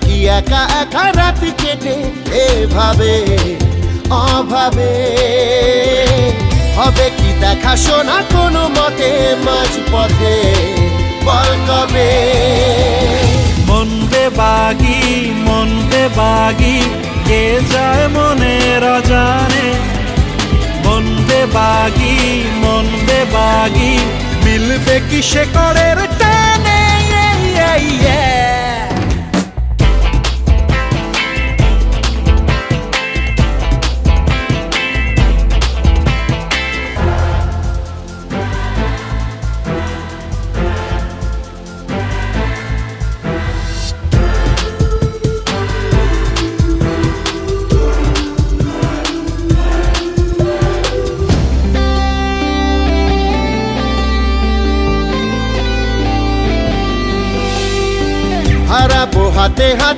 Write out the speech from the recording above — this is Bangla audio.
কি একা একা রাত কেটে এভাবে অভাবে? হবে কি দেখা শোনা কোনো মতে মাঝ পথে, বল কবে? মন বেবাগি কে যায় মনের অজানে। মন বেবাগি মিলবে কি সে করের টানে। হারাবো হাতে হাতে